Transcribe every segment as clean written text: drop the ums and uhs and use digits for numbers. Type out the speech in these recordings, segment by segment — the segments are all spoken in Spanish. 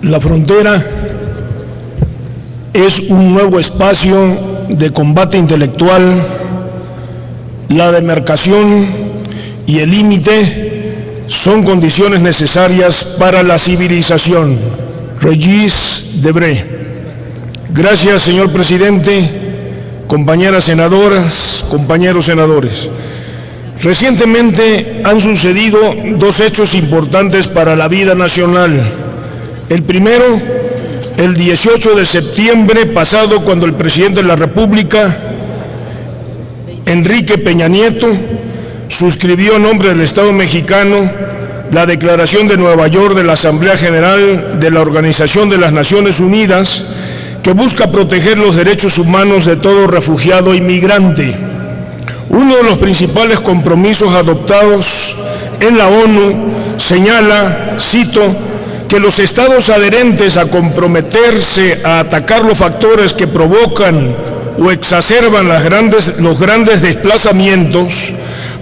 La frontera es un nuevo espacio de combate intelectual. La demarcación y el límite son condiciones necesarias para la civilización. Regis Debray. Gracias, señor presidente, compañeras senadoras, compañeros senadores. Recientemente han sucedido dos hechos importantes para la vida nacional. El primero, el 18 de septiembre pasado, cuando el presidente de la República, Enrique Peña Nieto, suscribió en nombre del Estado mexicano la Declaración de Nueva York de la Asamblea General de la Organización de las Naciones Unidas, que busca proteger los derechos humanos de todo refugiado y migrante. Uno de los principales compromisos adoptados en la ONU señala, cito, que los estados adherentes a comprometerse a atacar los factores que provocan o exacerban los grandes desplazamientos,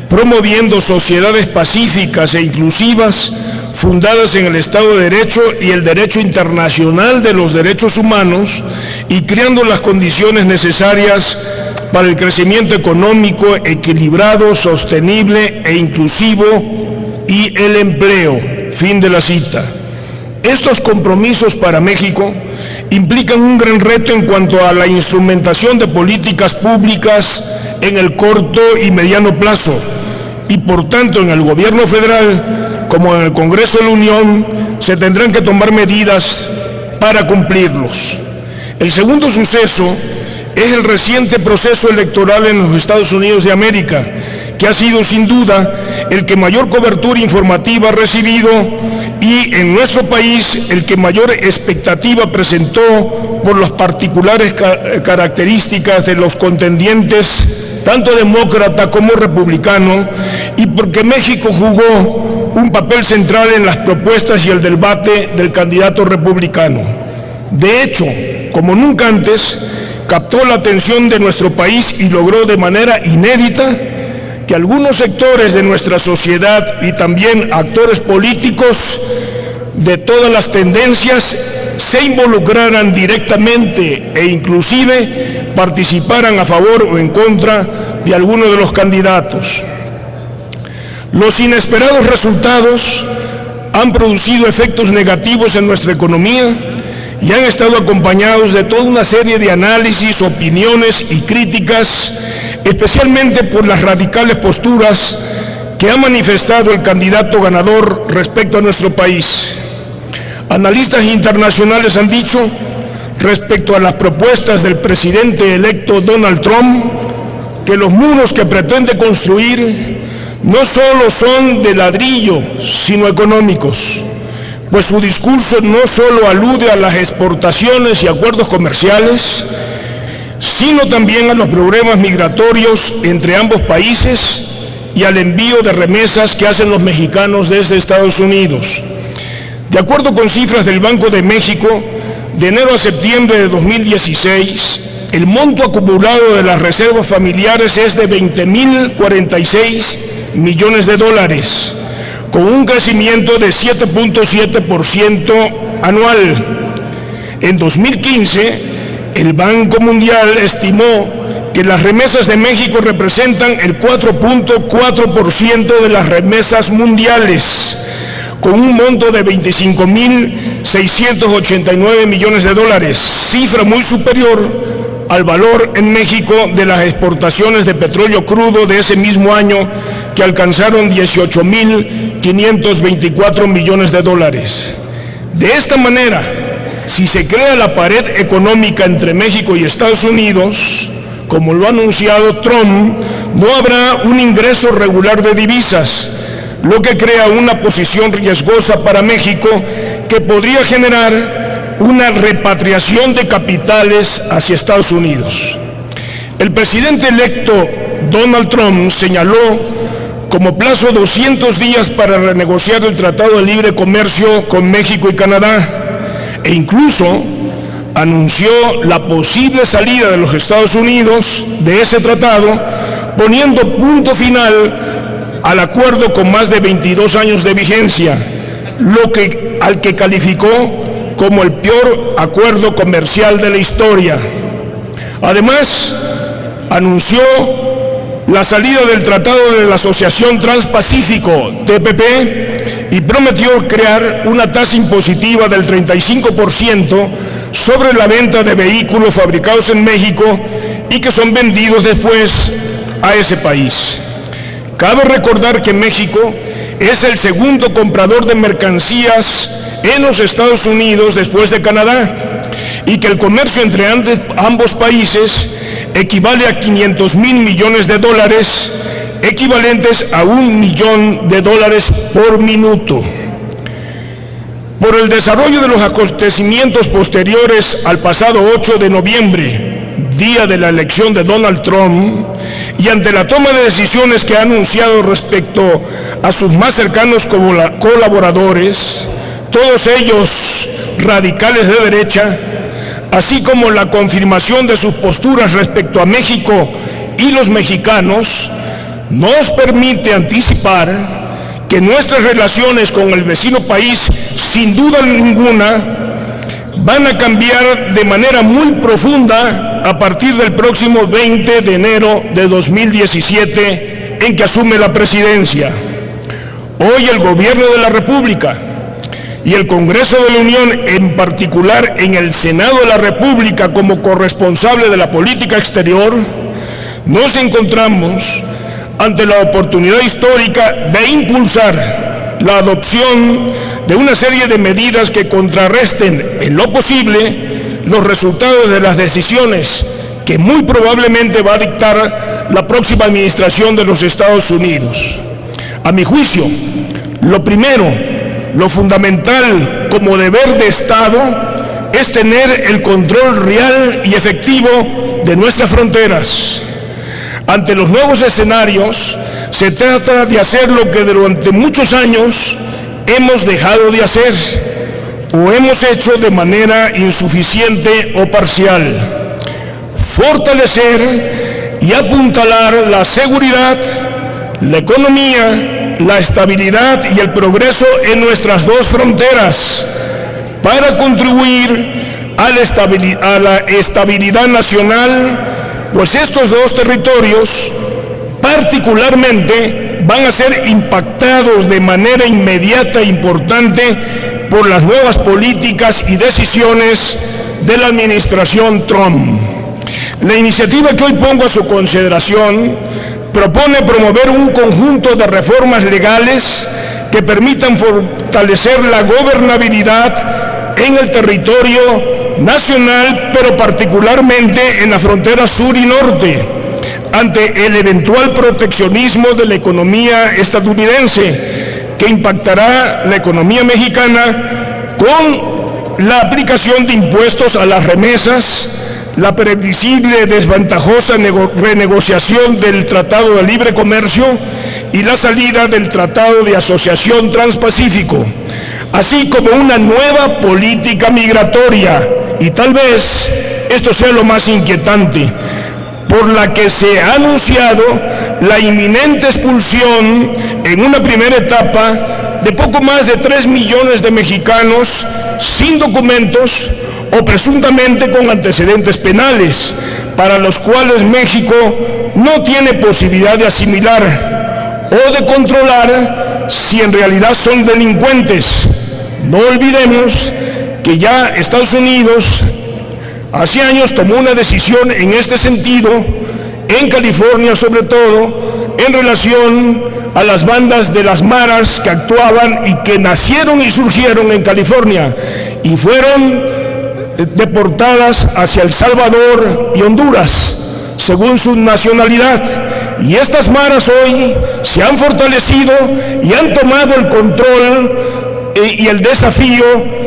promoviendo sociedades pacíficas e inclusivas fundadas en el Estado de Derecho y el derecho internacional de los derechos humanos, y creando las condiciones necesarias para el crecimiento económico equilibrado, sostenible e inclusivo y el empleo. Fin de la cita. Estos compromisos para México implican un gran reto en cuanto a la instrumentación de políticas públicas en el corto y mediano plazo, y por tanto en el gobierno federal como en el Congreso de la Unión se tendrán que tomar medidas para cumplirlos. El segundo suceso es el reciente proceso electoral en los Estados Unidos de América, que ha sido sin duda el que mayor cobertura informativa ha recibido y en nuestro país el que mayor expectativa presentó por las particulares características de los contendientes, tanto demócrata como republicano, y porque México jugó un papel central en las propuestas y el debate del candidato republicano. De hecho, como nunca antes, captó la atención de nuestro país y logró de manera inédita que algunos sectores de nuestra sociedad y también actores políticos de todas las tendencias se involucraran directamente e inclusive participaran a favor o en contra de alguno de los candidatos. Los inesperados resultados han producido efectos negativos en nuestra economía y han estado acompañados de toda una serie de análisis, opiniones y críticas, especialmente por las radicales posturas que ha manifestado el candidato ganador respecto a nuestro país. Analistas internacionales han dicho, respecto a las propuestas del presidente electo Donald Trump, que los muros que pretende construir no solo son de ladrillo, sino económicos, pues su discurso no solo alude a las exportaciones y acuerdos comerciales, sino también a los problemas migratorios entre ambos países y al envío de remesas que hacen los mexicanos desde Estados Unidos. De acuerdo con cifras del Banco de México, de enero a septiembre de 2016, el monto acumulado de las reservas familiares es de 20.046 millones de dólares, con un crecimiento de 7.7% anual. En 2015, el Banco Mundial estimó que las remesas de México representan el 4.4% de las remesas mundiales, con un monto de 25.689 millones de dólares, cifra muy superior al valor en México de las exportaciones de petróleo crudo de ese mismo año, que alcanzaron 18.524 millones de dólares. De esta manera, si se crea la pared económica entre México y Estados Unidos, como lo ha anunciado Trump, no habrá un ingreso regular de divisas, lo que crea una posición riesgosa para México que podría generar una repatriación de capitales hacia Estados Unidos. El presidente electo Donald Trump señaló como plazo 200 días para renegociar el Tratado de Libre Comercio con México y Canadá, e incluso anunció la posible salida de los Estados Unidos de ese tratado, poniendo punto final al acuerdo con más de 22 años de vigencia, al que calificó como el peor acuerdo comercial de la historia. Además, anunció la salida del Tratado de la Asociación Transpacífico, TPP, y prometió crear una tasa impositiva del 35% sobre la venta de vehículos fabricados en México y que son vendidos después a ese país. Cabe recordar que México es el segundo comprador de mercancías en los Estados Unidos después de Canadá y que el comercio entre ambos países equivale a 500,000 millones de dólares, equivalentes a $1 millón por minuto. Por el desarrollo de los acontecimientos posteriores al pasado 8 de noviembre, día de la elección de Donald Trump, y ante la toma de decisiones que ha anunciado respecto a sus más cercanos colaboradores, todos ellos radicales de derecha, así como la confirmación de sus posturas respecto a México y los mexicanos, nos permite anticipar que nuestras relaciones con el vecino país, sin duda ninguna, van a cambiar de manera muy profunda a partir del próximo 20 de enero de 2017, en que asume la presidencia. Hoy el Gobierno de la República y el Congreso de la Unión, en particular en el Senado de la República como corresponsable de la política exterior, nos encontramos ante la oportunidad histórica de impulsar la adopción de una serie de medidas que contrarresten en lo posible los resultados de las decisiones que muy probablemente va a dictar la próxima administración de los Estados Unidos. A mi juicio, lo primero, lo fundamental como deber de Estado es tener el control real y efectivo de nuestras fronteras. Ante los nuevos escenarios, se trata de hacer lo que durante muchos años hemos dejado de hacer o hemos hecho de manera insuficiente o parcial. Fortalecer y apuntalar la seguridad, la economía, la estabilidad y el progreso en nuestras dos fronteras para contribuir a la estabilidad nacional, pues estos dos territorios particularmente van a ser impactados de manera inmediata e importante por las nuevas políticas y decisiones de la administración Trump. La iniciativa que hoy pongo a su consideración propone promover un conjunto de reformas legales que permitan fortalecer la gobernabilidad en el territorio nacional, pero particularmente en la frontera sur y norte, ante el eventual proteccionismo de la economía estadounidense, que impactará la economía mexicana con la aplicación de impuestos a las remesas, la previsible desventajosa renegociación del Tratado de Libre Comercio y la salida del Tratado de Asociación Transpacífico, así como una nueva política migratoria, y tal vez esto sea lo más inquietante, por la que se ha anunciado la inminente expulsión en una primera etapa de poco más de 3 millones de mexicanos sin documentos o presuntamente con antecedentes penales, para los cuales México no tiene posibilidad de asimilar o de controlar si en realidad son delincuentes. No olvidemos que ya Estados Unidos hace años tomó una decisión en este sentido, en California sobre todo, en relación a las bandas de las maras que actuaban y que nacieron y surgieron en California y fueron deportadas hacia El Salvador y Honduras, según su nacionalidad. Y estas maras hoy se han fortalecido y han tomado el control y el desafío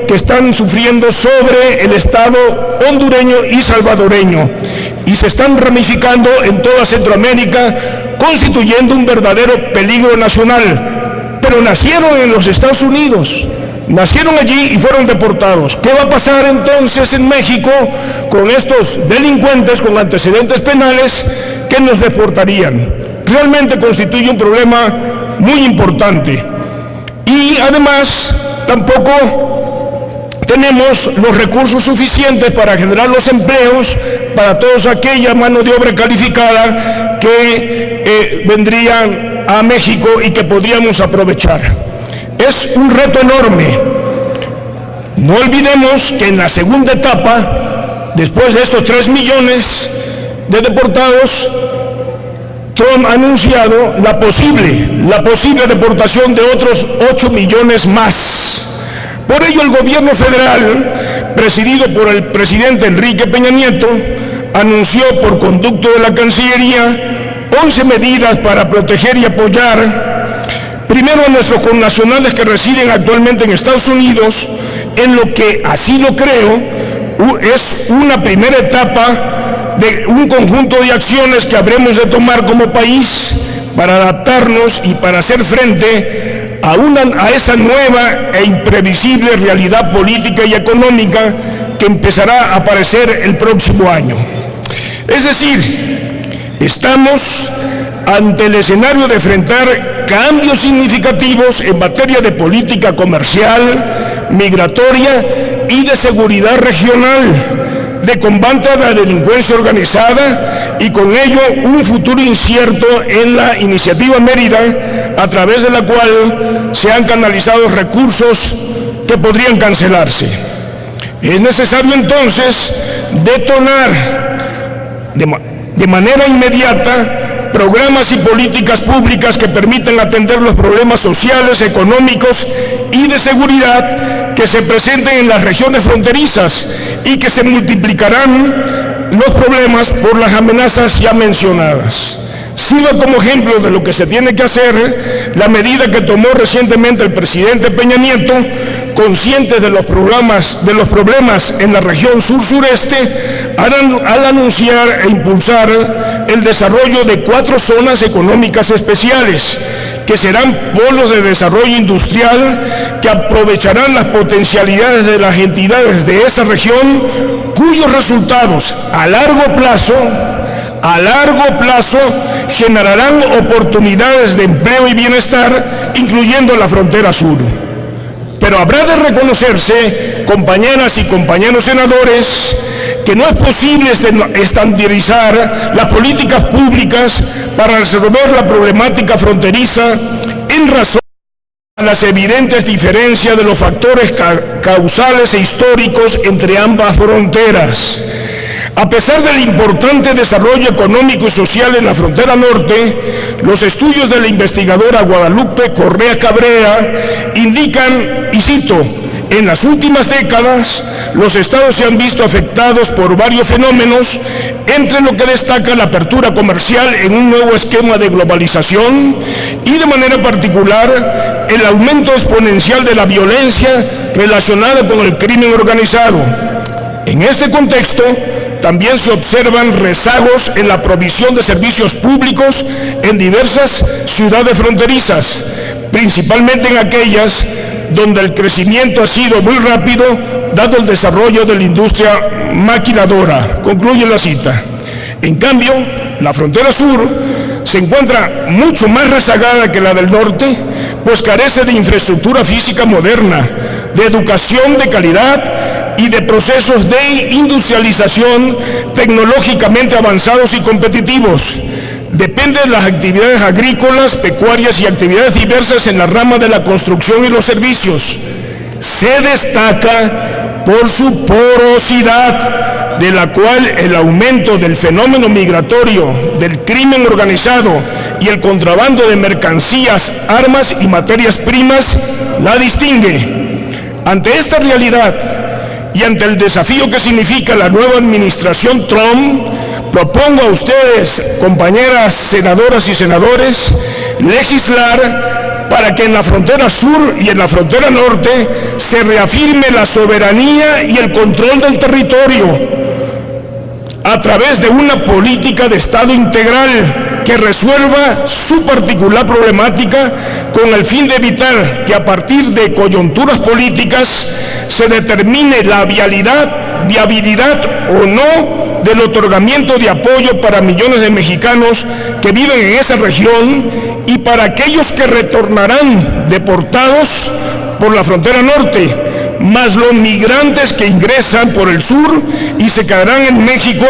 que están sufriendo sobre el Estado hondureño y salvadoreño, y se están ramificando en toda Centroamérica, constituyendo un verdadero peligro nacional. Pero nacieron en los Estados Unidos, nacieron allí y fueron deportados. ¿Qué va a pasar entonces en México con estos delincuentes con antecedentes penales que nos deportarían? Realmente constituye un problema muy importante. Y además tampoco tenemos los recursos suficientes para generar los empleos para toda aquella mano de obra calificada que vendrían a México y que podríamos aprovechar. Es un reto enorme. No olvidemos que en la segunda etapa, después de estos 3 millones de deportados, Trump ha anunciado la posible deportación de otros 8 millones más. Por ello, el gobierno federal, presidido por el presidente Enrique Peña Nieto, anunció por conducto de la Cancillería 11 medidas para proteger y apoyar, primero, a nuestros connacionales que residen actualmente en Estados Unidos, en lo que, así lo creo, es una primera etapa de un conjunto de acciones que habremos de tomar como país para adaptarnos y para hacer frente a esa nueva e imprevisible realidad política y económica que empezará a aparecer el próximo año. Es decir, estamos ante el escenario de enfrentar cambios significativos en materia de política comercial, migratoria y de seguridad regional, de combate a la delincuencia organizada y con ello un futuro incierto en la iniciativa Mérida, a través de la cual se han canalizado recursos que podrían cancelarse. Es necesario entonces detonar de manera inmediata programas y políticas públicas que permitan atender los problemas sociales, económicos y de seguridad que se presenten en las regiones fronterizas y que se multiplicarán los problemas por las amenazas ya mencionadas. Sirva como ejemplo de lo que se tiene que hacer la medida que tomó recientemente el presidente Peña Nieto, consciente de los problemas en la región sur-sureste, al anunciar e impulsar el desarrollo de 4 zonas económicas especiales, que serán polos de desarrollo industrial que aprovecharán las potencialidades de las entidades de esa región, cuyos resultados a largo plazo generarán oportunidades de empleo y bienestar, incluyendo la frontera sur. Pero habrá de reconocerse, compañeras y compañeros senadores, que no es posible estandarizar las políticas públicas para resolver la problemática fronteriza en razón de las evidentes diferencias de los factores causales e históricos entre ambas fronteras. A pesar del importante desarrollo económico y social en la frontera norte, los estudios de la investigadora Guadalupe Correa Cabrera indican, y cito, en las últimas décadas, los estados se han visto afectados por varios fenómenos, entre lo que destaca la apertura comercial en un nuevo esquema de globalización y, de manera particular, el aumento exponencial de la violencia relacionada con el crimen organizado. En este contexto, también se observan rezagos en la provisión de servicios públicos en diversas ciudades fronterizas, principalmente en aquellas donde el crecimiento ha sido muy rápido, dado el desarrollo de la industria maquiladora. Concluye la cita. En cambio, la frontera sur se encuentra mucho más rezagada que la del norte, pues carece de infraestructura física moderna, de educación de calidad y de procesos de industrialización tecnológicamente avanzados y competitivos. Depende de las actividades agrícolas, pecuarias y actividades diversas en la rama de la construcción y los servicios. Se destaca por su porosidad, de la cual el aumento del fenómeno migratorio, del crimen organizado y el contrabando de mercancías, armas y materias primas la distingue. Ante esta realidad y ante el desafío que significa la nueva administración Trump, propongo a ustedes, compañeras senadoras y senadores, legislar para que en la frontera sur y en la frontera norte se reafirme la soberanía y el control del territorio a través de una política de Estado integral que resuelva su particular problemática con el fin de evitar que a partir de coyunturas políticas se determine la viabilidad o no del otorgamiento de apoyo para millones de mexicanos que viven en esa región y para aquellos que retornarán deportados por la frontera norte, más los migrantes que ingresan por el sur y se quedarán en México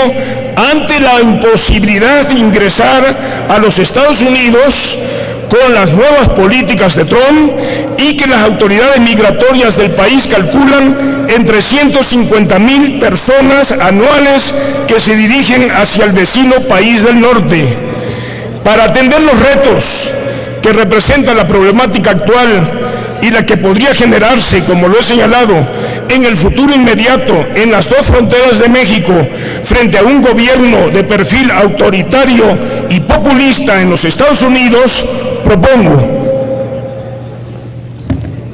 ante la imposibilidad de ingresar a los Estados Unidos con las nuevas políticas de Trump, y que las autoridades migratorias del país calculan entre 150,000 personas anuales que se dirigen hacia el vecino país del norte. Para atender los retos que representa la problemática actual y la que podría generarse, como lo he señalado, en el futuro inmediato en las dos fronteras de México, frente a un gobierno de perfil autoritario y populista en los Estados Unidos, propongo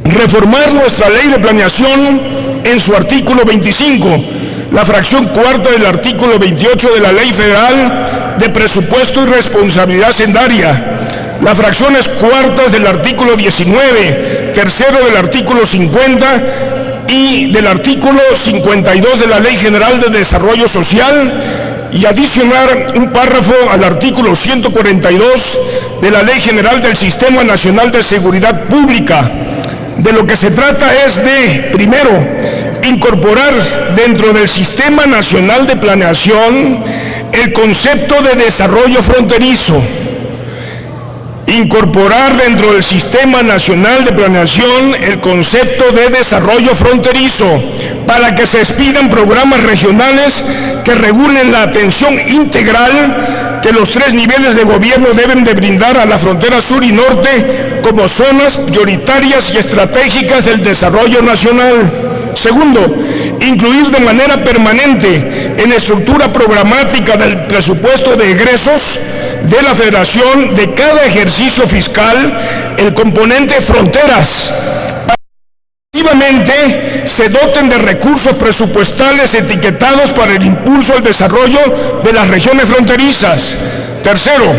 reformar nuestra ley de planeación en su artículo 25, la fracción cuarta del artículo 28 de la Ley Federal de Presupuesto y Responsabilidad Hacendaria, las fracciones cuartas del artículo 19, tercero del artículo 50 y del artículo 52 de la Ley General de Desarrollo Social, y adicionar un párrafo al artículo 142 de la Ley General del Sistema Nacional de Seguridad Pública. De lo que se trata es de, primero, incorporar dentro del Sistema Nacional de Planeación el concepto de desarrollo fronterizo. Incorporar dentro del Sistema Nacional de Planeación el concepto de desarrollo fronterizo, para que se expidan programas regionales que regulen la atención integral que los tres niveles de gobierno deben de brindar a la frontera sur y norte como zonas prioritarias y estratégicas del desarrollo nacional. Segundo, incluir de manera permanente en la estructura programática del presupuesto de egresos de la Federación de cada ejercicio fiscal el componente fronteras, para que efectivamente se doten de recursos presupuestales etiquetados para el impulso al desarrollo de las regiones fronterizas. Tercero,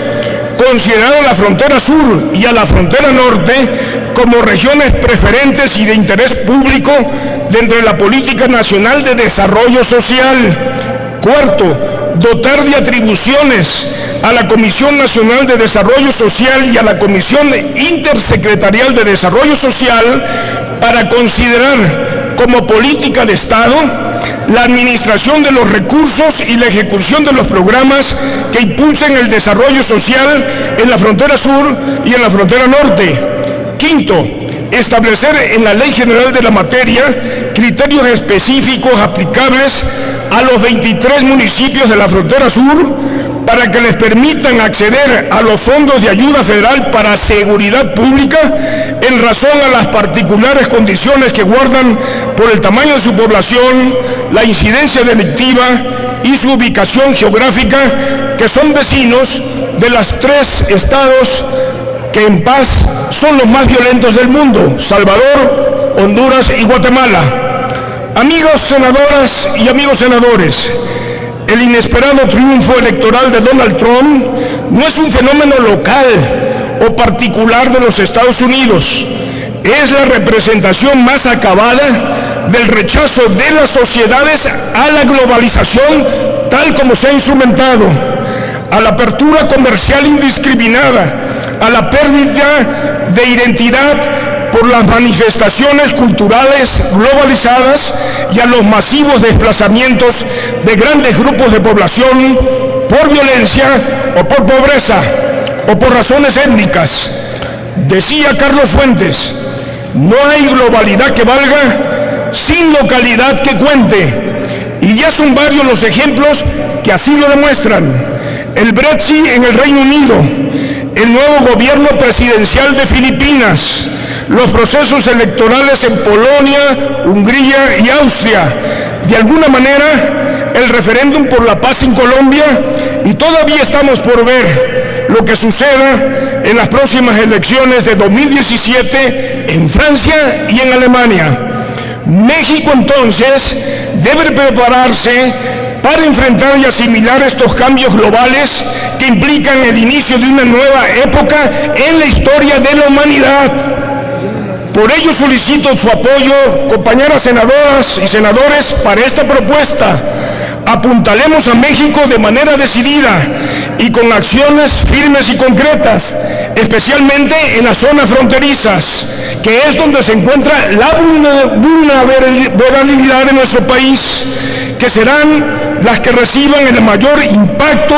considerar a la frontera sur y a la frontera norte como regiones preferentes y de interés público dentro de la Política Nacional de Desarrollo Social. Cuarto, dotar de atribuciones a la Comisión Nacional de Desarrollo Social y a la Comisión Intersecretarial de Desarrollo Social para considerar como política de Estado la administración de los recursos y la ejecución de los programas que impulsen el desarrollo social en la frontera sur y en la frontera norte. Quinto, establecer en la Ley General de la materia criterios específicos aplicables a los 23 municipios de la frontera sur para que les permitan acceder a los fondos de ayuda federal para seguridad pública en razón a las particulares condiciones que guardan por el tamaño de su población, la incidencia delictiva y su ubicación geográfica, que son vecinos de los tres estados que en paz son los más violentos del mundo: Salvador, Honduras y Guatemala. Amigos senadoras y amigos senadores, el inesperado triunfo electoral de Donald Trump no es un fenómeno local o particular de los Estados Unidos. Es la representación más acabada del rechazo de las sociedades a la globalización tal como se ha instrumentado, a la apertura comercial indiscriminada, a la pérdida de identidad por las manifestaciones culturales globalizadas y a los masivos desplazamientos de grandes grupos de población por violencia o por pobreza o por razones étnicas. Decía Carlos Fuentes: no hay globalidad que valga sin localidad que cuente. Y ya son varios los ejemplos que así lo demuestran. El Brexit en el Reino Unido, el nuevo gobierno presidencial de Filipinas, los procesos electorales en Polonia, Hungría y Austria, de alguna manera el referéndum por la paz en Colombia, y todavía estamos por ver lo que suceda en las próximas elecciones de 2017 en Francia y en Alemania. México entonces debe prepararse para enfrentar y asimilar estos cambios globales que implican el inicio de una nueva época en la historia de la humanidad. Por ello solicito su apoyo, compañeras senadoras y senadores, para esta propuesta. Apuntalemos a México de manera decidida y con acciones firmes y concretas, especialmente en las zonas fronterizas, que es donde se encuentra la vulnerabilidad de nuestro país, que serán las que reciban el mayor impacto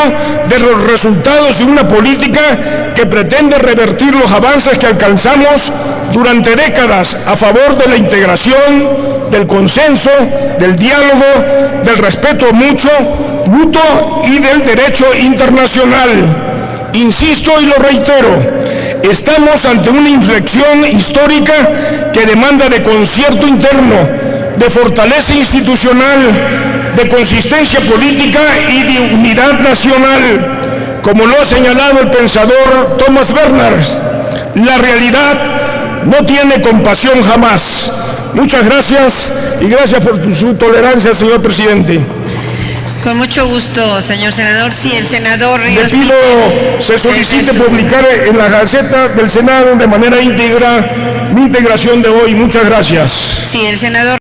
de los resultados de una política que pretende revertir los avances que alcanzamos durante décadas a favor de la integración, del consenso, del diálogo, del respeto mutuo y del derecho internacional. Insisto y lo reitero, estamos ante una inflexión histórica que demanda de concierto interno, de fortaleza institucional, de consistencia política y de unidad nacional. Como lo ha señalado el pensador Thomas Berners, la realidad no tiene compasión jamás. Muchas gracias y gracias por su tolerancia, señor presidente. Con mucho gusto, señor senador. Sí, el senador Ríos. Le pido se solicite publicar en la Gaceta del Senado de manera íntegra mi integración de hoy. Muchas gracias. Sí, el senador.